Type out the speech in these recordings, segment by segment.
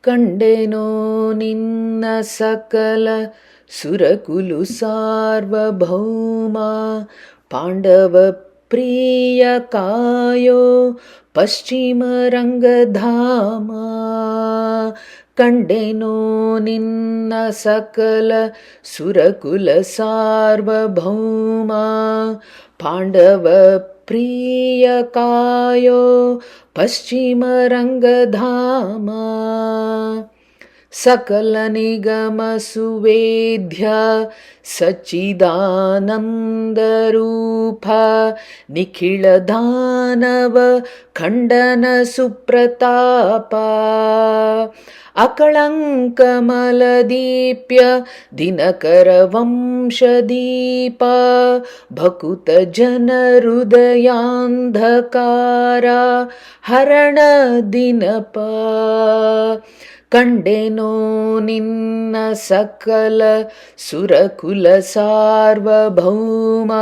ಕಂಡೆನೋ ನಿನ್ನ ಸಕಲ ಸುರಕುಲು ಸಾರ್ವಭೌಮ ಪಾಂಡವ ಪ್ರಿಯ ಕಾಯೋ ಪಶ್ಚಿಮ ರಂಗಧಾಮ. ಕಂಡೆನೋ ನಿನ್ನ ಸಕಲ ಸುರಕುಲ ಸಾರ್ವಭೌಮ ಪಾಂಡವ ಪ್ರಿಯ ಕಾಯೋ ಪಶ್ಚಿಮ ರಂಗಧಾಮ. ಸಕಲ ನಿಗಮ ಸುವೇದ್ಯ ಸಚ್ಚಿದಾನಂದ ರೂಪ ನಿಖಿಳ ದಾನವ ಖಂಡನ ಸುಪ್ರತಾಪ. ಅಕಳಂಕಮಲದೀಪ್ಯ ದಿನಕರ ವಂಶದೀಪ ಭಕುತ ಜನ ಹೃದಯಾಂಧಕಾರ ಹರಣ ದಿನಪ. ಕಂಡೆನೋ ನಿನ್ನ ಸಕಲ ಸುರಕುಲ ಸಾರ್ವಭೌಮ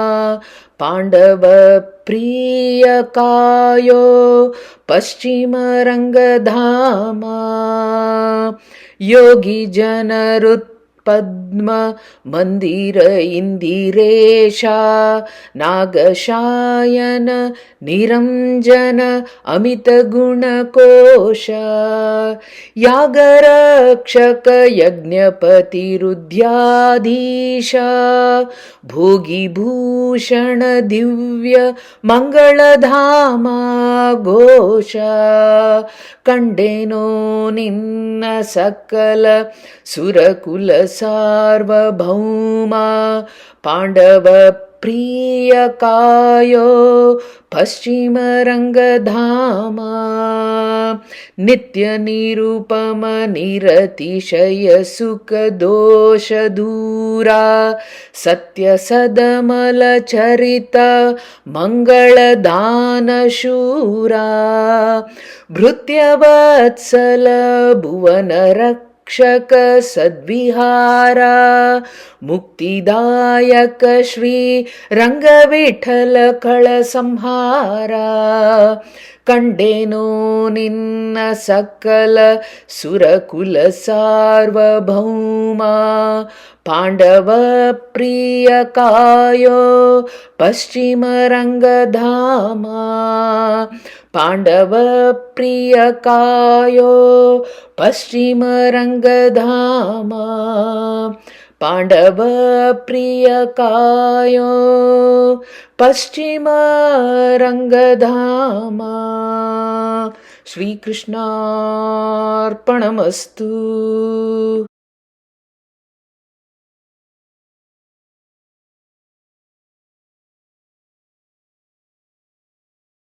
ಪಾಂಡವ ಪ್ರಿಯ ಕಾಯೋ ಪಶ್ಚಿಮ ರಂಗಧಾಮ. ಯೋಗಿ ಜನರುತ್ಪದ್ಮ ಮಂದಿರ ಇಂದಿರೇಶ ನಾಗಶಾಯನ ನಿರಂಜನ ಅಮಿತ ಗುಣಕೋಶ. ಯಾಗರಕ್ಷಕ ಯಜ್ಞಪತಿ ರುದ್ಯಾಧೀಶ ಭೋಗಿಭೂಷಣ ದಿವ್ಯ ಮಂಗಳಧಾಮ ಘೋಷ. ಕಂಡೆನೋ ನಿನ್ನ ಸಕಲ ಸುರಕುಲ ಸಾರ್ವಭೌಮ ಪಾಂಡವ ಪ್ರಿಯ ಕಾಯೋ ಪಶ್ಚಿಮ ರಂಗಧಾಮ. ನಿತ್ಯ ನಿರುಪಮ ನಿರತಿಶಯ ಸುಖ ದೋಷ ದೂರ ಸತ್ಯ ಸದಮಲ ಚರಿತ ಮಂಗಳ ದಾನ ಶೂರ. ಭೃತ್ಯವತ್ಸಲ ಭುವನ ರಕ್ಷಕ ಸದ್ವಿಹಾರ ಮುಕ್ತಿದಾಯಕ ಶ್ರೀ ರಂಗವಿಠಲ ಕಳ ಸಂಹಾರ. ಕಂಡೆನೋ ನಿನ್ನ ಸಕಲ ಸುರಕುಲ ಸಾರ್ವಭೌಮ ಪಾಂಡವ ಪ್ರಿಯ ಕಾಯೋ ಪಶ್ಚಿಮ ರಂಗಧಾಮ. ಪಾಂಡವ ಪ್ರಿಯ ಕಾಯೋ ಪಶ್ಚಿಮ ರಂಗಧಾಮ. ಪಾಂಡವ ಪ್ರಿಯ ಕಾಯೋ ಪಶ್ಚಿಮ ರಂಗಧಾಮ. ಶ್ರೀಕೃಷ್ಣಾರ್ಪಣಮಸ್ತು.